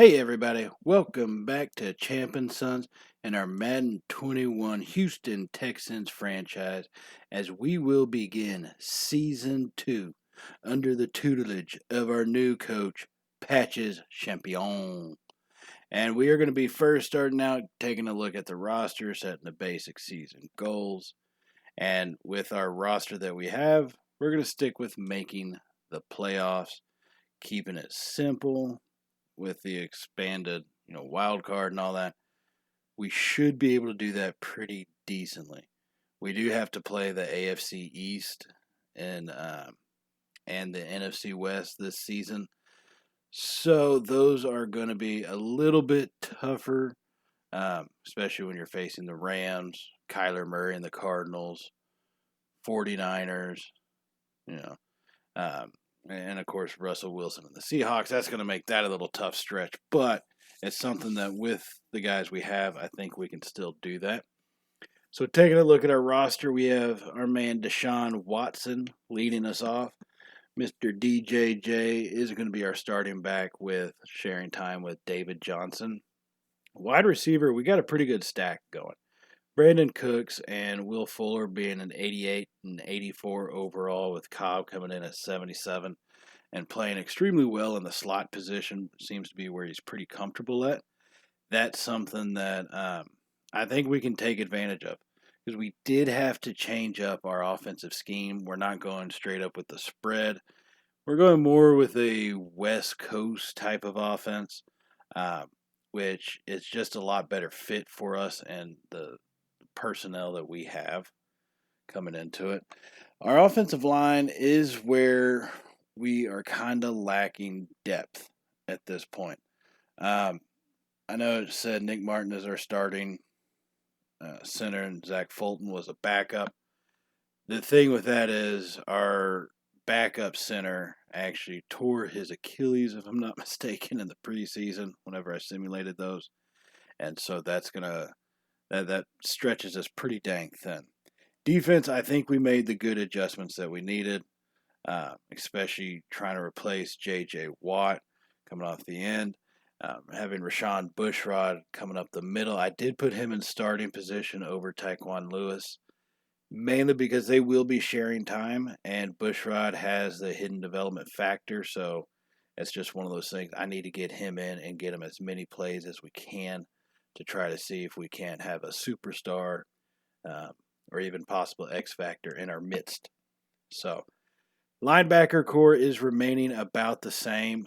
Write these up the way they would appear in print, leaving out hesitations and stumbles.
Hey everybody, welcome back to Champ and Sons and our Madden 21 Houston Texans franchise as we will begin Season 2 under the tutelage of our new coach, Patches Champion. And we are going to be first starting out taking a look at the roster, setting the basic season goals. And with our roster that we have, we're going to stick with making the playoffs, keeping it simple with the expanded, wild card and all that, we should be able to do that pretty decently. We do have to play the AFC East and the NFC West this season, so those are going to be a little bit tougher, especially when you're facing the Rams, Kyler Murray and the Cardinals, 49ers, you know, um, and of course Russell Wilson and the Seahawks. That's going to make that a little tough stretch, but it's something that with the guys we have, I think we can still do that. So taking a look at our roster, we have our man Deshaun Watson leading us off. Mr. DJJ is going to be our starting back with sharing time with David Johnson. Wide receiver, we got a pretty good stack going. Brandon Cooks and Will Fuller being an 88 and 84 overall, with Cobb coming in at 77 and playing extremely well in the slot position. Seems to be where he's pretty comfortable at. That's something that I think we can take advantage of, because we did have to change up our offensive scheme. We're not going straight up with the spread. We're going more with a West Coast type of offense, which is just a lot better fit for us and the personnel that we have coming into it. Our offensive line is where we are kind of lacking depth at this point. I know it said Nick Martin is our starting center and Zach Fulton was a backup. The thing with that is our backup center actually tore his Achilles, if I'm not mistaken, in the preseason whenever I simulated those. And so that stretches us pretty dang thin. Defense, I think we made the good adjustments that we needed, especially trying to replace J.J. Watt coming off the end. Having Rashawn Bushrod coming up the middle. I did put him in starting position over Taekwon Lewis, mainly because they will be sharing time, and Bushrod has the hidden development factor, so it's just one of those things. I need to get him in and get him as many plays as we can to try to see if we can't have a superstar or even possible X factor in our midst. So, linebacker core is remaining about the same.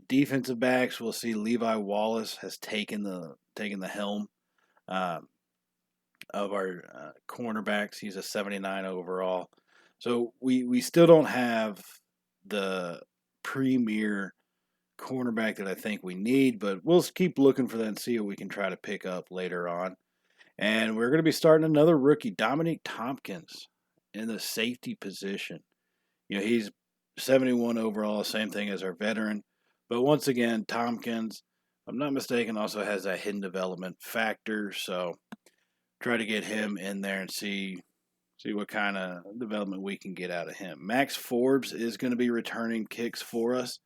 Defensive backs, we'll see Levi Wallace has taken the helm of our cornerbacks. He's a 79 overall. So we still don't have the premier cornerback that I think we need, but we'll keep looking for that and see what we can try to pick up later on. And we're going to be starting another rookie, Dominique Tompkins, in the safety position. He's 71 overall, same thing as our veteran. But once again, Tompkins, if I'm not mistaken, also has that hidden development factor. So try to get him in there and see what kind of development we can get out of him. Max Forbes is going to be returning kicks for us.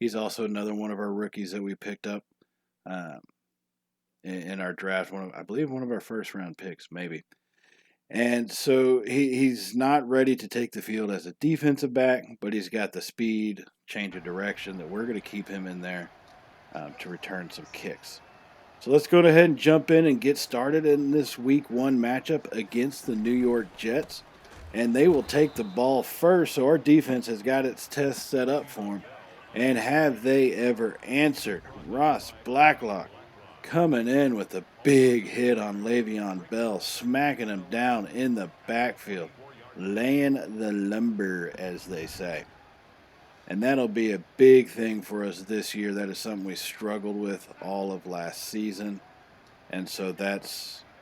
He's also another one of our rookies that we picked up in our draft. I believe one of our first round picks, maybe. And so he's not ready to take the field as a defensive back, but he's got the speed, change of direction, that we're going to keep him in there to return some kicks. So let's go ahead and jump in and get started in this Week 1 matchup against the New York Jets. And they will take the ball first, so our defense has got its test set up for them. And have they ever answered? Ross Blacklock coming in with a big hit on Le'Veon Bell, smacking him down in the backfield, laying the lumber, as they say. And that'll be a big thing for us this year. That is something we struggled with all of last season. And so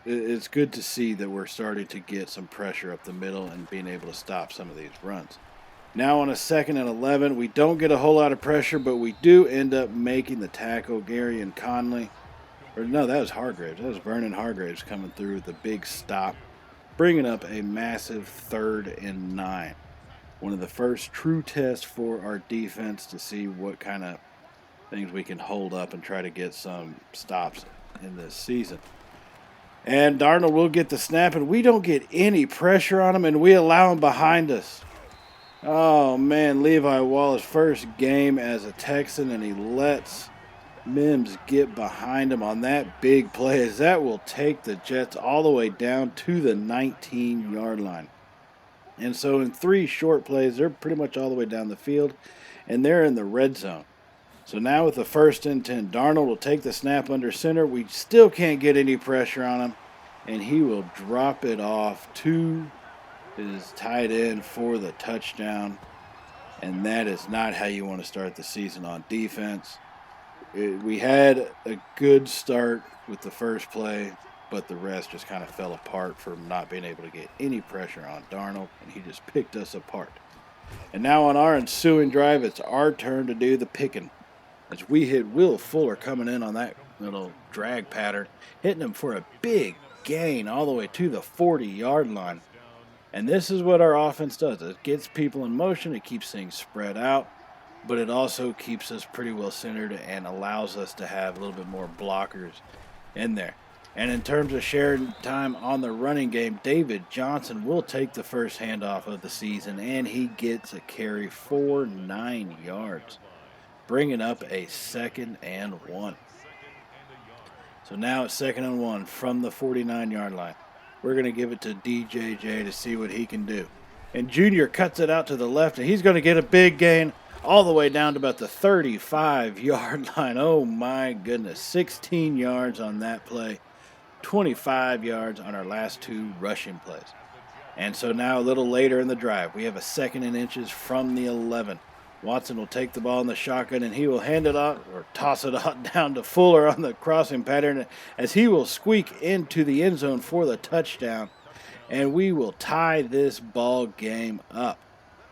it's good to see that we're starting to get some pressure up the middle and being able to stop some of these runs. Now on a 2nd and 11, we don't get a whole lot of pressure, but we do end up making the tackle. Gary and Conley. Or no, that was Hargraves. That was Vernon Hargraves coming through with a big stop, bringing up a massive 3rd and 9. One of the first true tests for our defense to see what kind of things we can hold up and try to get some stops in this season. And Darnold will get the snap, and we don't get any pressure on him, and we allow him behind us. Oh, man, Levi Wallace, first game as a Texan, and he lets Mims get behind him on that big play, as that will take the Jets all the way down to the 19-yard line. And so in 3 short plays, they're pretty much all the way down the field, and they're in the red zone. So now with the 1st and 10, Darnold will take the snap under center. We still can't get any pressure on him, and he will drop it off to his tight end for the touchdown. And that is not how you want to start the season on defense. We had a good start with the first play, but the rest just kind of fell apart from not being able to get any pressure on Darnold, and he just picked us apart. And now on our ensuing drive, it's our turn to do the picking, as we hit Will Fuller coming in on that little drag pattern, hitting him for a big gain all the way to the 40-yard line. And this is what our offense does. It gets people in motion, it keeps things spread out, but it also keeps us pretty well centered and allows us to have a little bit more blockers in there. And in terms of sharing time on the running game, David Johnson will take the first handoff of the season, and he gets a carry for 9 yards, bringing up a 2nd and 1. So now it's 2nd and 1 from the 49-yard line. We're going to give it to DJJ to see what he can do. And Junior cuts it out to the left, and he's going to get a big gain all the way down to about the 35-yard line. Oh, my goodness. 16 yards on that play. 25 yards on our last 2 rushing plays. And so now a little later in the drive, we have a 2nd and inches from the 11. Watson will take the ball in the shotgun, and he will hand it out or toss it out down to Fuller on the crossing pattern, as he will squeak into the end zone for the touchdown. And we will tie this ball game up.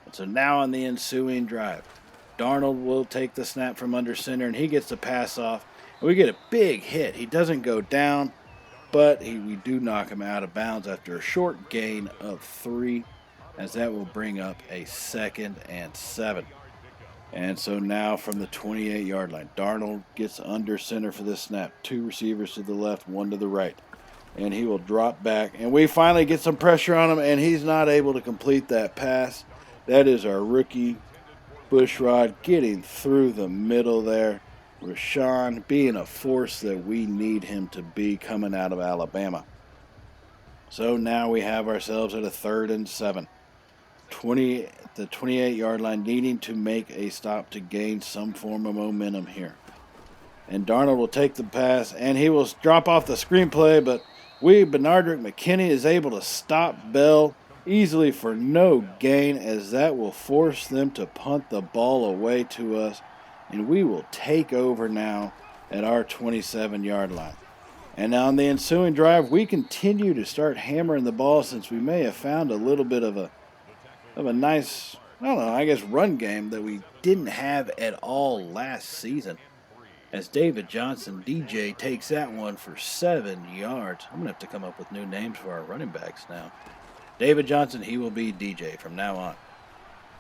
And so now on the ensuing drive, Darnold will take the snap from under center, and he gets the pass off. And we get a big hit. He doesn't go down, but we do knock him out of bounds after a short gain of 3, as that will bring up a 2nd and 7. And so now from the 28-yard line, Darnold gets under center for this snap. 2 receivers to the left, 1 to the right. And he will drop back. And we finally get some pressure on him, and he's not able to complete that pass. That is our rookie, Bushrod, getting through the middle there. Rashawn being a force that we need him to be coming out of Alabama. So now we have ourselves at a 3rd and 7. The 28-yard line, needing to make a stop to gain some form of momentum here. And Darnold will take the pass, and he will drop off the screenplay, but Benardrick McKinney is able to stop Bell easily for no gain, as that will force them to punt the ball away to us, and we will take over now at our 27-yard line. And on the ensuing drive, we continue to start hammering the ball, since we may have found a little bit of a nice, run game that we didn't have at all last season. As David Johnson, DJ, takes that one for 7 yards. I'm going to have to come up with new names for our running backs now. David Johnson, he will be DJ from now on.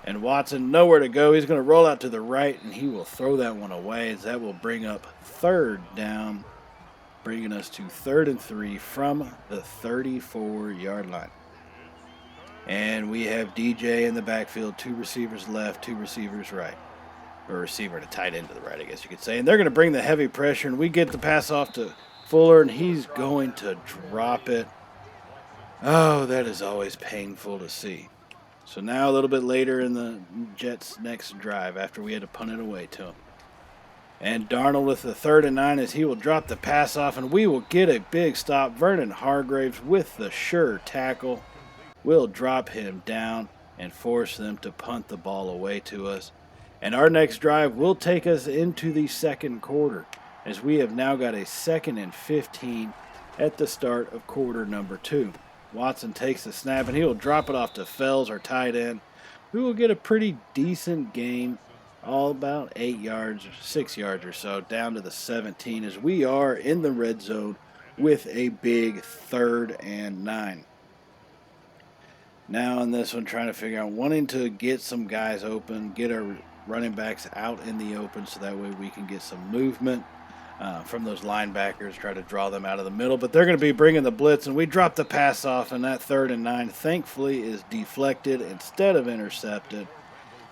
And Watson, nowhere to go. He's going to roll out to the right, and he will throw that one away, as that will bring up 3rd down, bringing us to 3rd and 3 from the 34-yard line. And we have DJ in the backfield, 2 receivers left, 2 receivers right. Or a receiver and a tight end to the right, I guess you could say. And they're going to bring the heavy pressure, and we get the pass off to Fuller, and he's going to drop it. Oh, that is always painful to see. So now a little bit later in the Jets' next drive, after we had to punt it away to him. And Darnold with the 3rd and 9, as he will drop the pass off, and we will get a big stop. Vernon Hargraves with the sure tackle will drop him down and force them to punt the ball away to us. And our next drive will take us into the 2nd quarter, as we have now got a 2nd and 15 at the start of quarter number 2. Watson takes the snap, and he will drop it off to Fells, our tight end, who will get a pretty decent gain, all about 8 yards, 6 yards or so, down to the 17, as we are in the red zone with a big 3rd and 9. Now in this one, trying to figure out, wanting to get some guys open, get our running backs out in the open so that way we can get some movement from those linebackers, try to draw them out of the middle. But they're going to be bringing the blitz, and we drop the pass off, and that 3rd and 9 thankfully is deflected instead of intercepted,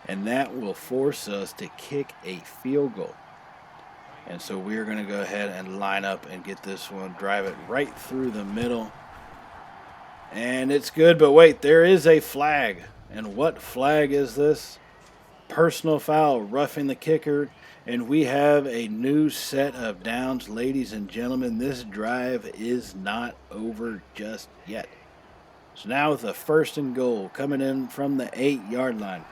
and that will force us to kick a field goal. And so we're going to go ahead and line up and get this one, drive it right through the middle. And it's good, but wait, there is a flag. And what flag is this? Personal foul, roughing the kicker. And we have a new set of downs. Ladies and gentlemen, this drive is not over just yet. So now with a 1st and goal coming in from the 8-yard line.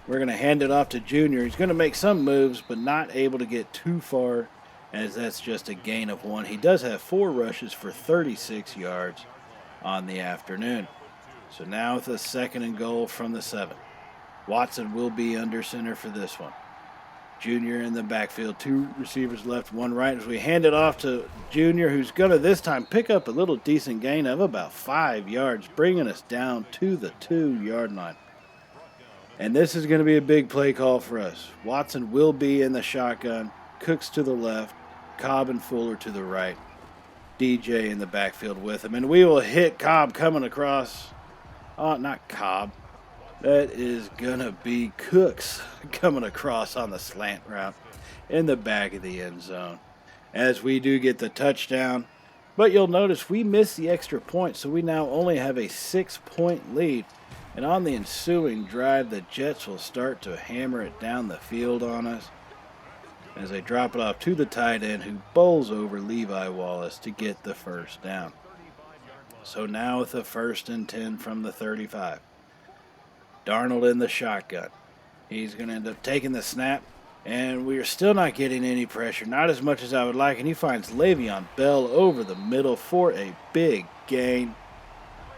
We're going to hand it off to Junior. He's going to make some moves, but not able to get too far, as that's just a gain of 1. He does have 4 rushes for 36 yards on the afternoon. So now with a 2nd and goal from the 7. Watson will be under center for this one. Junior in the backfield. 2 receivers left, 1 right. As we hand it off to Junior, who's going to this time pick up a little decent gain of about 5 yards, bringing us down to the 2-yard line. And this is going to be a big play call for us. Watson will be in the shotgun. Cooks to the left. Cobb and Fuller to the right. DJ in the backfield with him. And we will hit Cobb coming across. Oh, not Cobb. That is going to be Cooks coming across on the slant route in the back of the end zone. As we do get the touchdown. But you'll notice we missed the extra point, so we now only have a 6-point lead. And on the ensuing drive, the Jets will start to hammer it down the field on us as they drop it off to the tight end, who bowls over Levi Wallace to get the 1st down. So now with a 1st and 10 from the 35. Darnold in the shotgun. He's going to end up taking the snap, and we are still not getting any pressure, not as much as I would like, and he finds Le'Veon Bell over the middle for a big gain.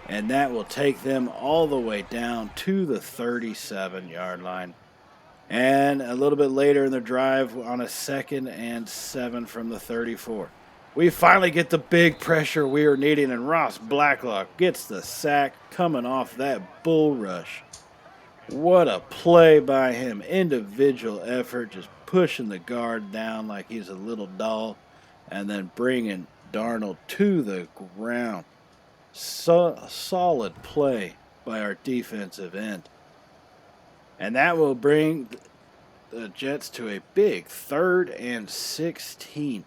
And that will take them all the way down to the 37-yard line. And a little bit later in the drive on a 2nd and 7 from the 34. We finally get the big pressure we are needing, and Ross Blacklock gets the sack coming off that bull rush. What a play by him. Individual effort, just pushing the guard down like he's a little doll, and then bringing Darnold to the ground. Solid play by our defensive end. And that will bring the Jets to a big 3rd and 16.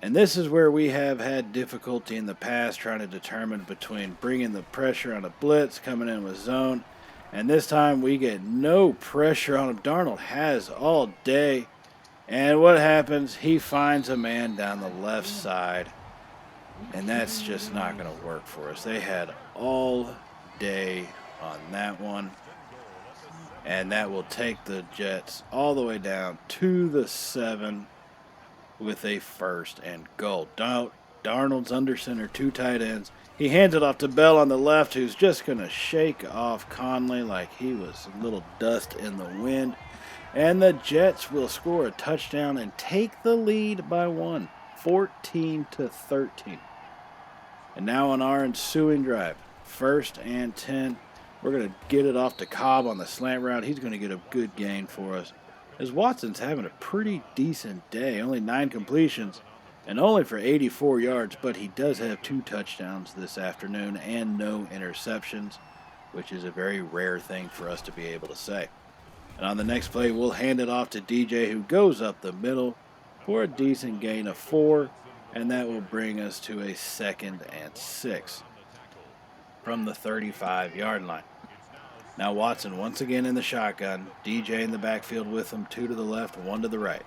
And this is where we have had difficulty in the past trying to determine between bringing the pressure on a blitz, coming in with zone. And this time we get no pressure on him. Darnold has all day. And what happens? He finds a man down the left side. And that's just not going to work for us. They had all day on that one. And that will take the Jets all the way down to the 7 with a 1st and goal. Darnold's under center, 2 tight ends. He hands it off to Bell on the left, who's just going to shake off Conley like he was a little dust in the wind. And the Jets will score a touchdown and take the lead by 1. 14-13. And now on our ensuing drive, 1st and 10, we're going to get it off to Cobb on the slant route. He's going to get a good gain for us, as Watson's having a pretty decent day. Only 9 completions and only for 84 yards, but he does have 2 touchdowns this afternoon and no interceptions, which is a very rare thing for us to be able to say. And on the next play, we'll hand it off to DJ, who goes up the middle for a decent gain of 4, and that will bring us to a 2nd and 6 from the 35-yard line. Now Watson once again in the shotgun, DJ in the backfield with him, 2 to the left, 1 to the right.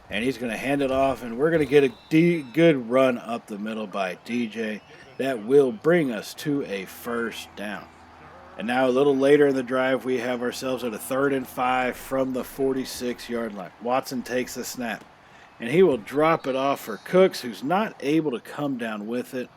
And he's going to hand it off, and we're going to get a good run up the middle by DJ. That will bring us to a 1st down. And now a little later in the drive, we have ourselves at a 3rd and 5 from the 46-yard line. Watson takes the snap, and he will drop it off for Cooks, who's not able to come down with it,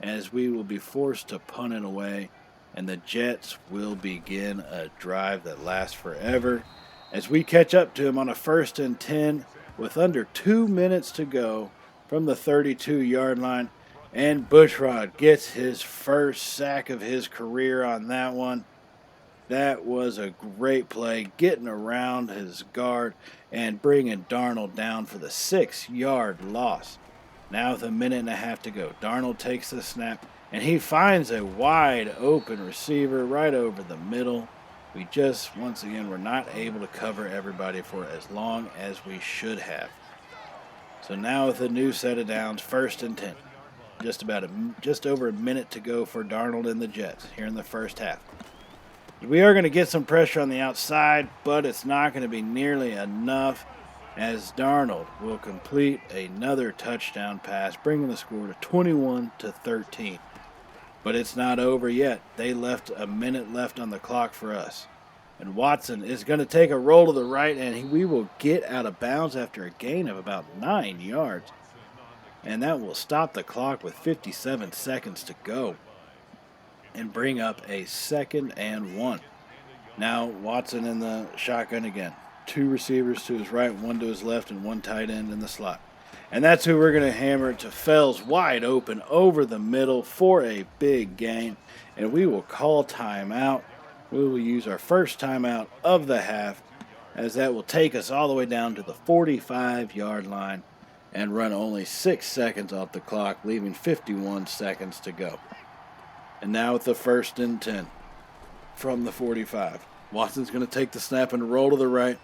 as we will be forced to punt it away. And the Jets will begin a drive that lasts forever as we catch up to him on a 1st and 10 with under 2 minutes to go from the 32-yard line. And Bushrod gets his first sack of his career on that one. That was a great play, getting around his guard and bringing Darnold down for the 6-yard loss. Now with a minute and a half to go, Darnold takes the snap, and he finds a wide open receiver right over the middle. We just, once again, were not able to cover everybody for as long as we should have. So now with a new set of downs, 1st and 10. Just over a minute to go for Darnold and the Jets here in the first half. We are going to get some pressure on the outside, but it's not going to be nearly enough as Darnold will complete another touchdown pass, bringing the score to 21-13. But it's not over yet. They left a minute left on the clock for us. And Watson is going to take a roll to the right, and we will get out of bounds after a gain of about 9 yards. And that will stop the clock with 57 seconds to go and bring up a 2nd and 1. Now Watson in the shotgun again. 2 receivers to his right, 1 to his left, and 1 tight end in the slot. And that's who we're going to hammer to Fells wide open over the middle for a big gain. And we will call timeout. We will use our first timeout of the half, as that will take us all the way down to the 45-yard line and run only 6 seconds off the clock, leaving 51 seconds to go. And now with the 1st and 10 from the 45. Watson's going to take the snap and roll to the right.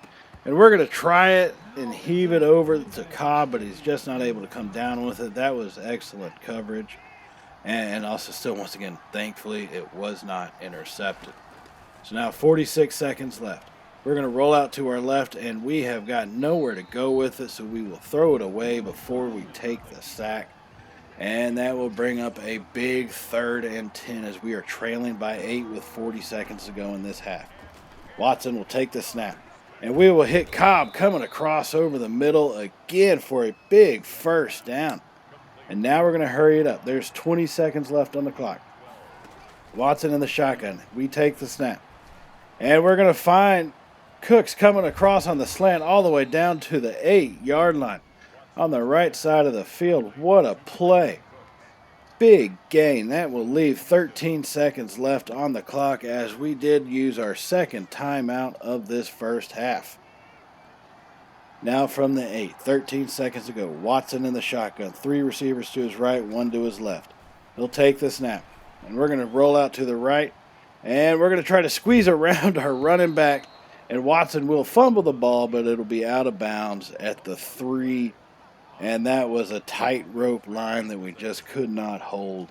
And we're going to try it and heave it over to Cobb, but he's just not able to come down with it. That was excellent coverage. And also still, once again, thankfully, it was not intercepted. So now 46 seconds left. We're going to roll out to our left, and we have got nowhere to go with it, so we will throw it away before we take the sack. And that will bring up a big 3rd and 10 as we are trailing by 8 with 40 seconds to go in this half. Watson will take the snap, and we will hit Cobb coming across over the middle again for a big 1st down. And now we're going to hurry it up. There's 20 seconds left on the clock. Watson in the shotgun. We take the snap. And we're going to find Cooks coming across on the slant all the way down to the 8-yard line. On the right side of the field. What a play. Big gain. That will leave 13 seconds left on the clock as we did use our 2nd timeout of this first half. Now from the 8, 13 seconds to go. Watson in the shotgun. 3 receivers to his right, 1 to his left. He'll take the snap. And we're going to roll out to the right. And we're going to try to squeeze around our running back. And Watson will fumble the ball, but it'll be out of bounds at the 3. And that was a tightrope line that we just could not hold,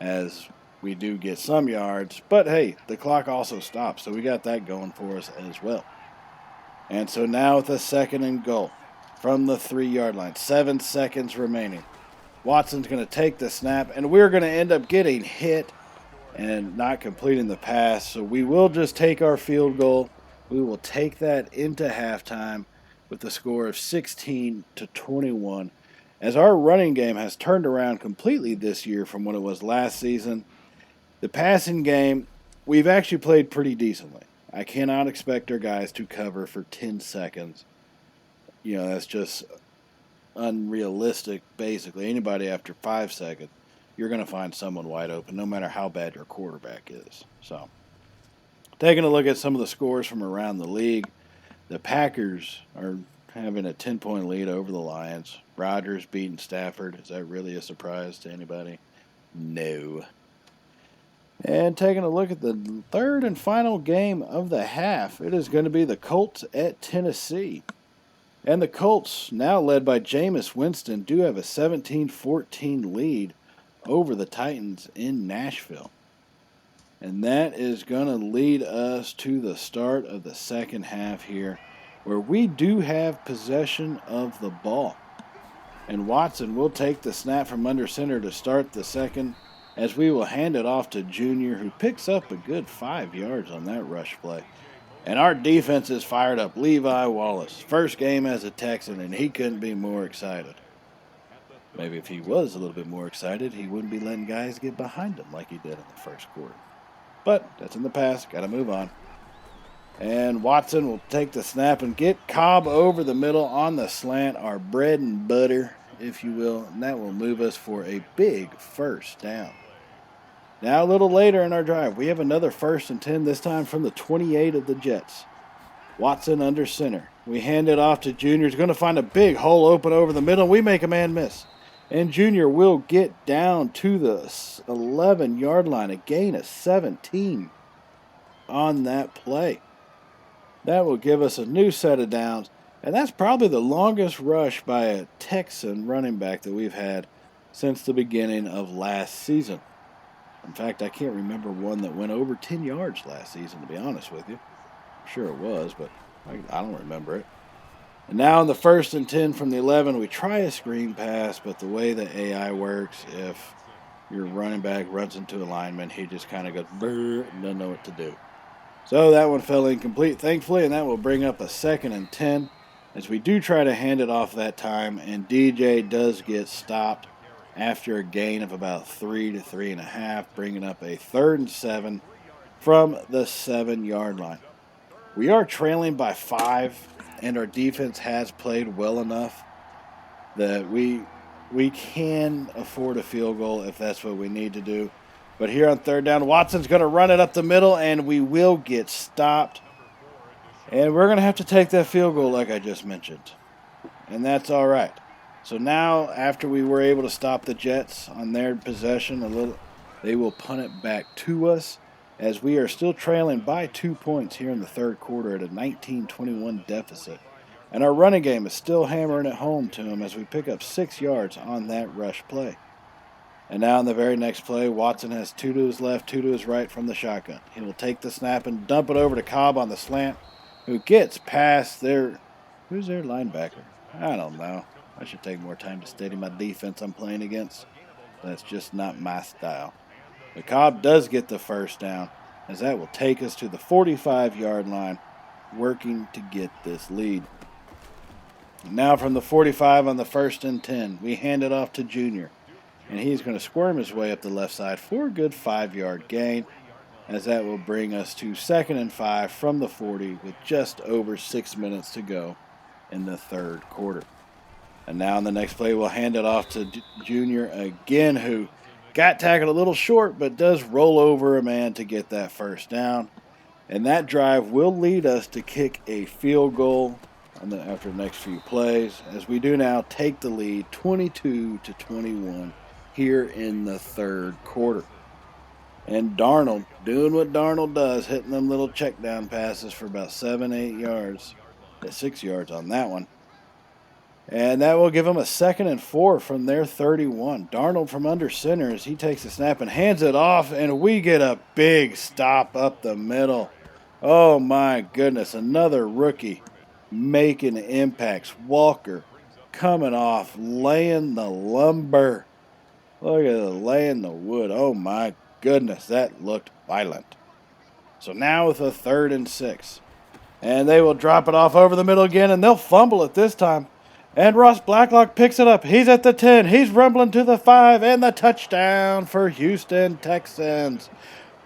as we do get some yards. But hey, the clock also stops, so we got that going for us as well. And so now with a 2nd and goal from the 3-yard line, 7 seconds remaining. Watson's going to take the snap, and we're going to end up getting hit and not completing the pass. So we will just take our field goal. We will take that into halftime with the score of 16-21, as our running game has turned around completely this year from what it was last season. The passing game, we've actually played pretty decently. I cannot expect our guys to cover for 10 seconds. You know, that's just unrealistic, basically. Anybody after 5 seconds, you're going to find someone wide open, no matter how bad your quarterback is. So, taking a look at some of the scores from around the league, the Packers are having a 10-point lead over the Lions. Rodgers beating Stafford. Is that really a surprise to anybody? No. And taking a look at the 3rd and final game of the half, it is going to be the Colts at Tennessee. And the Colts, now led by Jameis Winston, do have a 17-14 lead over the Titans in Nashville. And that is going to lead us to the start of the second half here, where we do have possession of the ball. And Watson will take the snap from under center to start the second, as we will hand it off to Junior, who picks up a good 5 yards on that rush play. And our defense is fired up. Levi Wallace, first game as a Texan, and he couldn't be more excited. Maybe if he was a little bit more excited, he wouldn't be letting guys get behind him like he did in the first quarter. But that's in the past. Got to move on. And Watson will take the snap and get Cobb over the middle on the slant, our bread and butter, if you will. And that will move us for a big first down. Now a little later in our drive, we have another 1st and 10, this time from the 28 of the Jets. Watson under center. We hand it off to Junior. He's going to find a big hole open over the middle. We make a man miss. And Junior will get down to the 11-yard line. A gain of 17 on that play. That will give us a new set of downs. And that's probably the longest rush by a Texan running back that we've had since the beginning of last season. In fact, I can't remember one that went over 10 yards last season, to be honest with you. I'm sure it was, but I don't remember it. And now in the 1st and 10 from the 11, we try a screen pass, but the way the AI works, if your running back runs into a lineman, he just kind of goes, brrr, and doesn't know what to do. So that one fell incomplete, thankfully, and that will bring up a 2nd and 10, as we do try to hand it off that time, and DJ does get stopped after a gain of about 3 to 3.5, bringing up a 3rd and 7 from the 7-yard line. We are trailing by 5, and our defense has played well enough that we can afford a field goal if that's what we need to do. But here on 3rd down, Watson's going to run it up the middle, and we will get stopped. And we're going to have to take that field goal like I just mentioned. And that's all right. So now, after we were able to stop the Jets on their possession, they will punt it back to us, as we are still trailing by 2 points here in the 3rd quarter at a 19-21 deficit. And our running game is still hammering it home to them as we pick up 6 yards on that rush play. And now in the very next play, Watson has 2 to his left, 2 to his right from the shotgun. He will take the snap and dump it over to Cobb on the slant, who gets past who's their linebacker? I don't know. I should take more time to study my defense I'm playing against. That's just not my style. But Cobb does get the 1st down, as that will take us to the 45-yard line, working to get this lead. Now from the 45 on the 1st and 10, we hand it off to Junior. And he's going to squirm his way up the left side for a good 5-yard gain, as that will bring us to 2nd and 5 from the 40 with just over 6 minutes to go in the 3rd quarter. And now in the next play, we'll hand it off to Junior again, who got tackled a little short, but does roll over a man to get that 1st down. And that drive will lead us to kick a field goal after the next few plays, as we do now take the lead 22-21 here in the 3rd quarter. And Darnold doing what Darnold does, hitting them little check down passes for about 7-8 yards, 6 yards on that one. And that will give him a 2nd and 4 from their 31. Darnold from under center as he takes the snap and hands it off, and we get a big stop up the middle. Oh my goodness, another rookie making impacts. Walker coming off, laying the lumber. Look at the laying the wood. Oh my goodness, that looked violent. So now with a 3rd and 6. And they will drop it off over the middle again, and they'll fumble it this time. And Ross Blacklock picks it up. He's at the 10. He's rumbling to the 5, and the touchdown for Houston Texans.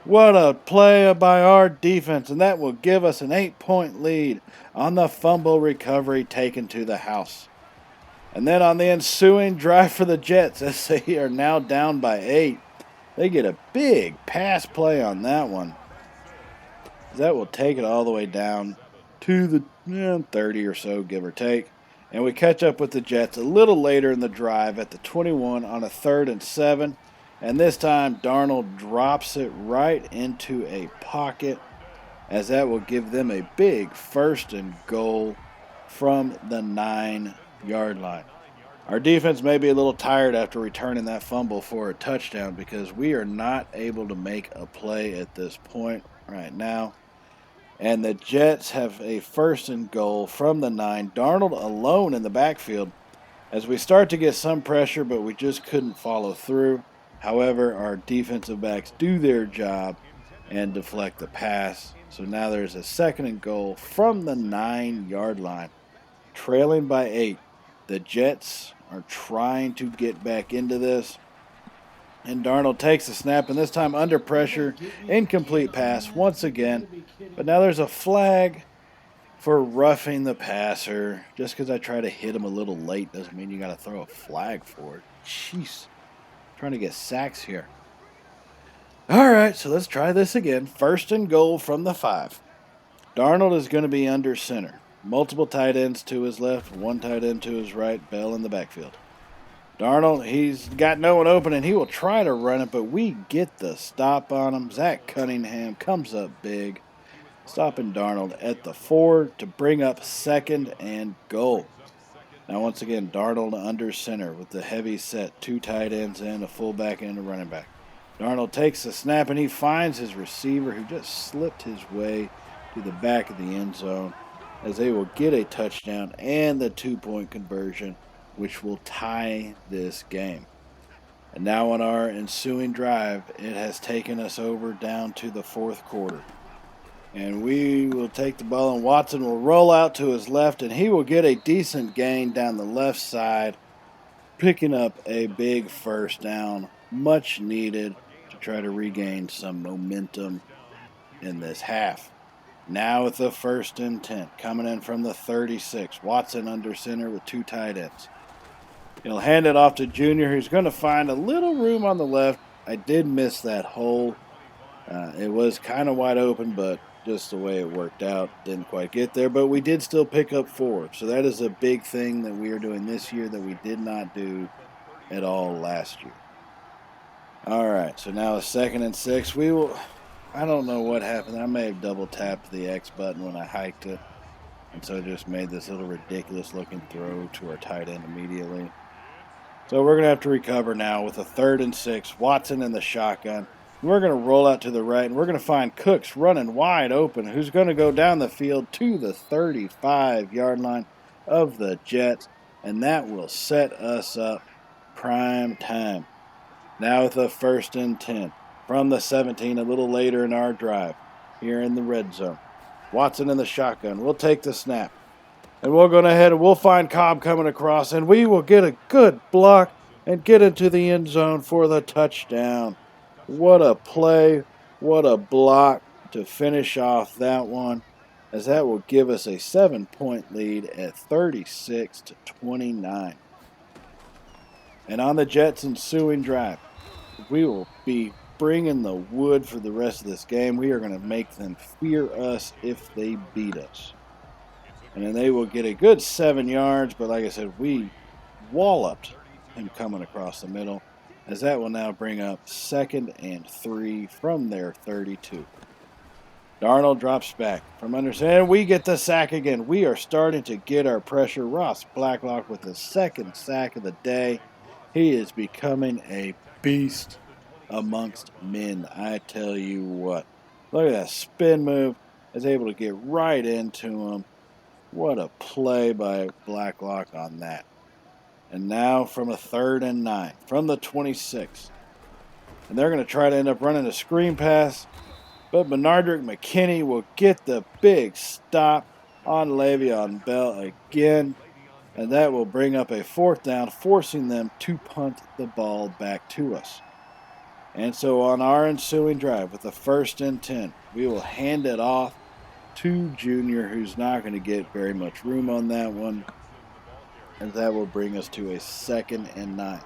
What a play by our defense, and that will give us an 8-point lead on the fumble recovery taken to the house. And then on the ensuing drive for the Jets, as they are now down by 8, they get a big pass play on that one. That will take it all the way down to the 30 or so, give or take. And we catch up with the Jets a little later in the drive at the 21 on a 3rd and 7. And this time, Darnold drops it right into a pocket, as that will give them a big 1st and goal from the 9-yard line. Our defense may be a little tired after returning that fumble for a touchdown, because we are not able to make a play at this point right now. And the Jets have a 1st and goal from the 9. Darnold alone in the backfield, as we start to get some pressure, but we just couldn't follow through. However, our defensive backs do their job and deflect the pass. So now there's a 2nd and goal from the 9-yard line, trailing by 8. The Jets are trying to get back into this. And Darnold takes the snap, and this time under pressure, incomplete pass once again. But now there's a flag for roughing the passer. Just because I try to hit him a little late doesn't mean you got to throw a flag for it. Jeez. Trying to get sacks here. All right, so let's try this again. First and goal from the 5. Darnold is going to be under center. Multiple tight ends to his left, one tight end to his right, Bell in the backfield. Darnold, he's got no one open, and he will try to run it, but we get the stop on him. Zach Cunningham comes up big, stopping Darnold at the 4 to bring up second and goal. Now, once again, Darnold under center with the heavy set, 2 tight ends and a fullback and a running back. Darnold takes the snap, and he finds his receiver who just slipped his way to the back of the end zone as they will get a touchdown and the 2-point conversion, which will tie this game. And now on our ensuing drive, it has taken us over down to the 4th quarter. And we will take the ball, and Watson will roll out to his left, and he will get a decent gain down the left side, picking up a big first down, much needed to try to regain some momentum in this half. Now with the 1st and 10, coming in from the 36, Watson under center with 2 tight ends. He'll hand it off to Junior, who's going to find a little room on the left. I did miss that hole. It was kind of wide open, but just the way it worked out, didn't quite get there. But we did still pick up 4. So that is a big thing that we are doing this year that we did not do at all last year. All right, so now a 2nd and 6. I don't know what happened. I may have double tapped the X button when I hiked it. And so it just made this little ridiculous looking throw to our tight end immediately. So we're going to have to recover now with a 3rd and 6. Watson in the shotgun. We're going to roll out to the right, and we're going to find Cooks running wide open, who's going to go down the field to the 35-yard line of the Jets, and that will set us up prime time. Now with a 1st and 10 from the 17, a little later in our drive here in the red zone. Watson in the shotgun. We'll take the snap. And we'll go ahead and we'll find Cobb coming across, and we will get a good block and get into the end zone for the touchdown. What a play, what a block to finish off that one, as that will give us a 7-point lead at 36-29. And on the Jets' ensuing drive, we will be bringing the wood for the rest of this game. We are going to make them fear us if they beat us. And then they will get a good 7 yards, but like I said, we walloped him coming across the middle, as that will now bring up 2nd and 3 from their 32. Darnold drops back from under center, and we get the sack again. We are starting to get our pressure. Ross Blacklock with the 2nd sack of the day. He is becoming a beast amongst men, I tell you what. Look at that spin move. Is able to get right into him. What a play by Blacklock on that. And now from a 3rd and 9 from the 26. And they're going to try to end up running a screen pass. But Bernardrick McKinney will get the big stop on Le'Veon Bell again. And that will bring up a 4th down, forcing them to punt the ball back to us. And so on our ensuing drive with the 1st and 10, we will hand it off to Junior, who's not going to get very much room on that one. And that will bring us to a 2nd and 9.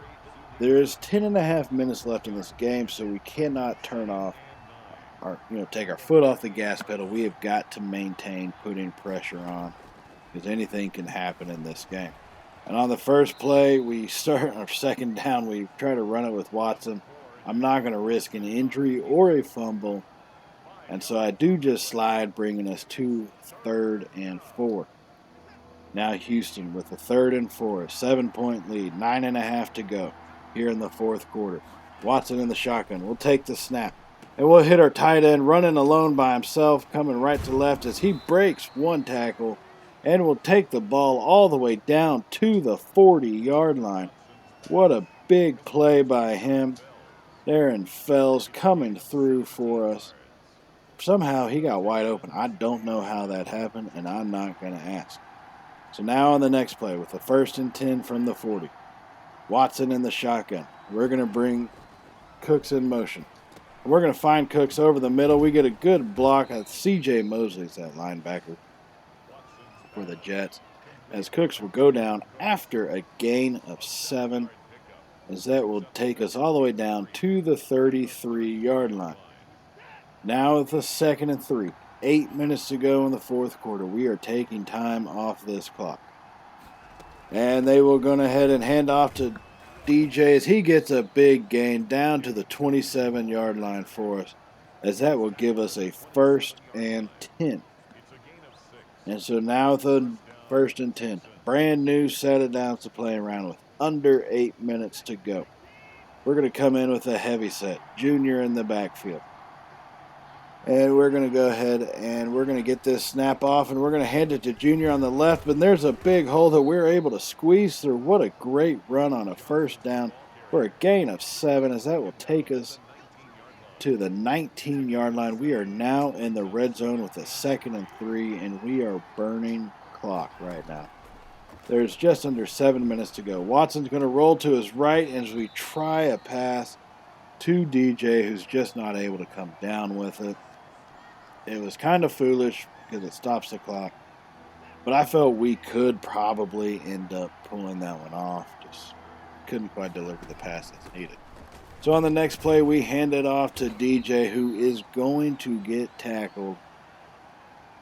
There is 10.5 minutes left in this game, so we cannot turn off take our foot off the gas pedal. We have got to maintain putting pressure on, because anything can happen in this game. And on the first play, we start our 2nd down. We try to run it with Watson. I'm not going to risk an injury or a fumble. And so I do just slide, bringing us to 3rd and 4. Now Houston with the 3rd and 4, 7-point lead, 9.5 to go here in the 4th quarter. Watson in the shotgun. We'll take the snap. And we'll hit our tight end running alone by himself, coming right to left as he breaks 1 tackle and will take the ball all the way down to the 40-yard line. What a big play by him. Darren Fells coming through for us. Somehow he got wide open. I don't know how that happened, and I'm not going to ask. So now on the next play with the 1st and 10 from the 40. Watson in the shotgun. We're going to bring Cooks in motion. We're going to find Cooks over the middle. We get a good block. C.J. Mosley's that linebacker for the Jets, as Cooks will go down after a gain of 7. as that will take us all the way down to the 33-yard line. Now with a 2nd and 3. 8 minutes to go in the fourth quarter. We are taking time off this clock. And they will go ahead and hand off to DJ as he gets a big gain down to the 27-yard line for us, as that will give us a 1st and 10. And so now with a 1st and 10, brand new set of downs to play around with, under 8 minutes to go. We're going to come in with a heavy set, Junior in the backfield. And we're going to go ahead and we're going to get this snap off, and we're going to hand it to Junior on the left. But there's a big hole that we're able to squeeze through. What a great run on a 1st down for a gain of 7, as that will take us to the 19-yard line. We are now in the red zone with a 2nd and 3, and we are burning clock right now. There's just under 7 minutes to go. Watson's going to roll to his right as we try a pass to DJ, who's just not able to come down with it. It was kind of foolish because it stops the clock, but I felt we could probably end up pulling that one off. Just couldn't quite deliver the pass that's needed. So on the next play, we hand it off to DJ, who is going to get tackled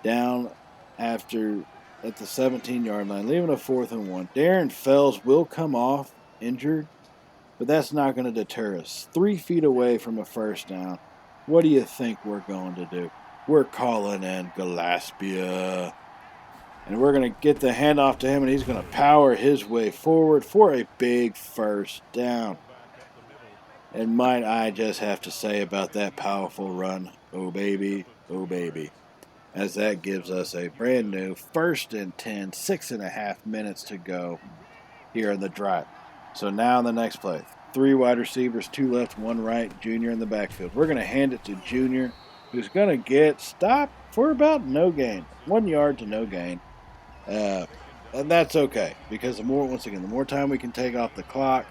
down at the 17-yard line, leaving a 4th and 1. Darren Fells will come off injured, but that's not going to deter us. 3 feet away from a 1st down. What do you think we're going to do? We're calling in Gillespie. And we're going to get the handoff to him, and he's going to power his way forward for a big 1st down. And might I just have to say about that powerful run, oh baby, as that gives us a brand new 1st and 10, 6.5 minutes to go here in the drive. So now in the next play, 3 wide receivers, 2 left, 1 right, Junior in the backfield. We're going to hand it to Junior, who's going to get stopped for about no gain, 1 yard to no gain. And that's okay, because the more time we can take off the clock,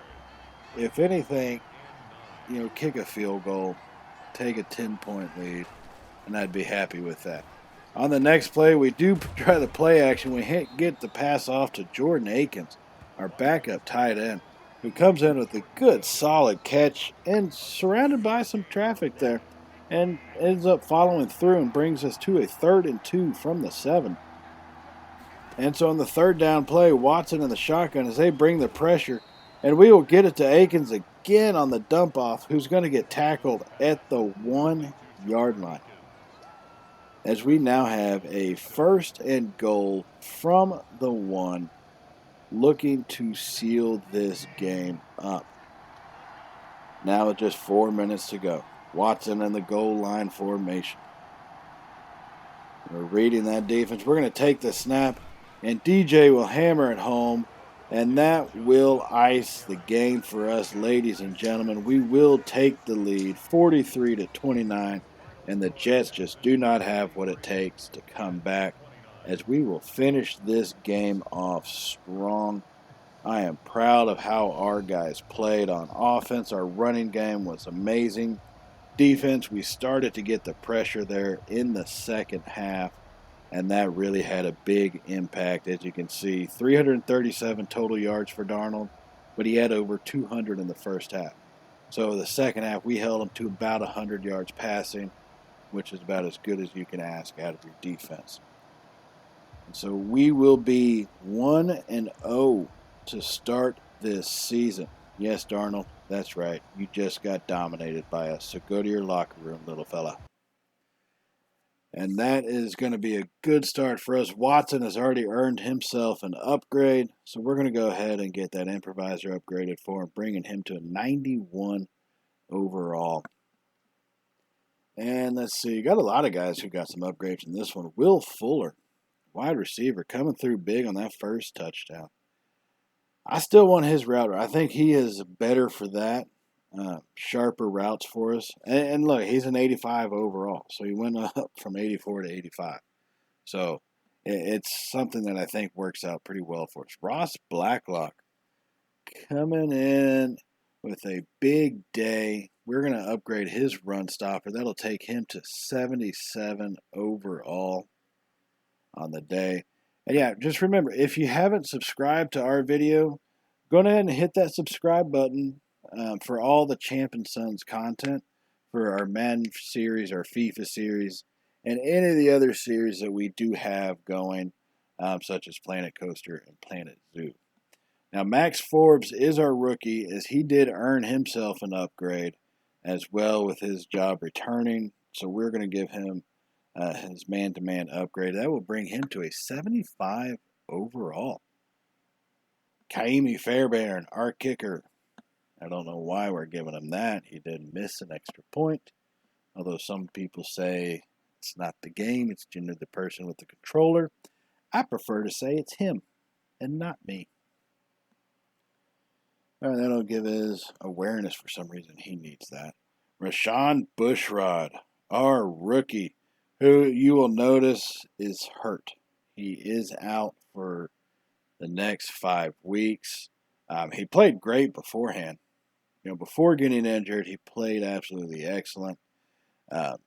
if anything, kick a field goal, take a 10-point lead, and I'd be happy with that. On the next play, we do try the play action. We get the pass off to Jordan Akins, our backup tight end, who comes in with a good, solid catch and surrounded by some traffic there, and ends up following through and brings us to a 3rd and 2 from the 7. And so on the 3rd down play, Watson in the shotgun as they bring the pressure, and we will get it to Akins again on the dump off, who's going to get tackled at the 1-yard line. As we now have a 1st and goal from the 1, looking to seal this game up. Now with just 4 minutes to go. Watson in the goal line formation. We're reading that defense. We're going to take the snap, and DJ will hammer it home, and that will ice the game for us, ladies and gentlemen. We will take the lead, 43-29. And the Jets just do not have what it takes to come back, as we will finish this game off strong. I am proud of how our guys played on offense. Our running game was amazing. Defense, we started to get the pressure there in the second half, and that really had a big impact. As you can see, 337 total yards for Darnold, but he had over 200 in the first half. So the second half, we held him to about 100 yards passing, which is about as good as you can ask out of your defense. And so we will be 1-0 to start this season. Yes, Darnold, that's right. You just got dominated by us. So go to your locker room, little fella. And that is going to be a good start for us. Watson has already earned himself an upgrade, so we're going to go ahead and get that improviser upgraded for him, bringing him to a 91 overall. And let's see, you got a lot of guys who got some upgrades in this one. Will Fuller, wide receiver, coming through big on that 1st touchdown. I still want his route. I think he is better for that. Sharper routes for us. And look, he's an 85 overall, so he went up from 84 to 85. So it's something that I think works out pretty well for us. Ross Blacklock coming in with a big day. We're going to upgrade his run stopper. That'll take him to 77 overall on the day. And yeah, just remember, if you haven't subscribed to our video, go ahead and hit that subscribe button for all the Champ and Sons content for our Madden series, our FIFA series, and any of the other series that we do have going, such as Planet Coaster and Planet Zoo. Now, Max Forbes is our rookie, as he did earn himself an upgrade as well with his job returning. So we're going to give him his man-to-man upgrade. That will bring him to a 75 overall. Kaimi Fairbairn, our kicker. I don't know why we're giving him that. He did miss an extra point. Although some people say it's not the game, it's generally the person with the controller. I prefer to say it's him and not me. All right, that'll give his awareness for some reason. He needs that. Rashawn Bushrod, our rookie, who you will notice is hurt. He is out for the next 5 weeks. He played great beforehand. Before getting injured, he played absolutely excellent.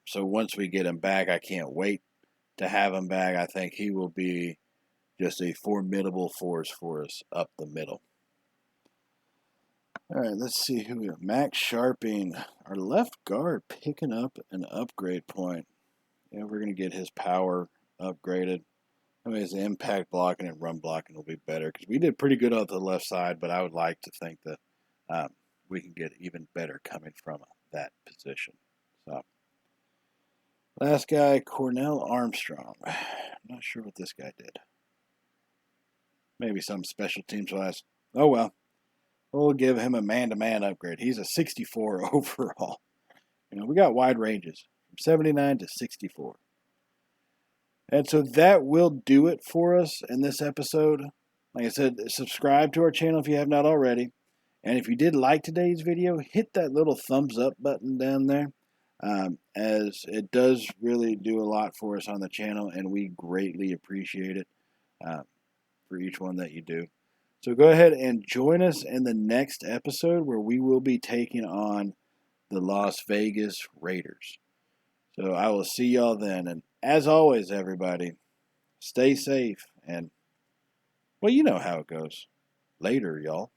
So once we get him back, I can't wait to have him back. I think he will be just a formidable force for us up the middle. All right, let's see who we have. Max Sharping, our left guard, picking up an upgrade point. We're going to get his power upgraded. I mean, his impact blocking and run blocking will be better because we did pretty good on the left side, but I would like to think that we can get even better coming from that position. So, last guy, Cornell Armstrong. I'm not sure what this guy did. Maybe some special teams wise. Oh well. We'll give him a man-to-man upgrade. He's a 64 overall. We got wide ranges from 79 to 64. And so that will do it for us in this episode. Like I said, subscribe to our channel if you have not already. And if you did like today's video, hit that little thumbs up button down there, as it does really do a lot for us on the channel, and we greatly appreciate it for each one that you do. So go ahead and join us in the next episode where we will be taking on the Las Vegas Raiders. So I will see y'all then. And as always, everybody, stay safe. And, well, you know how it goes. Later, y'all.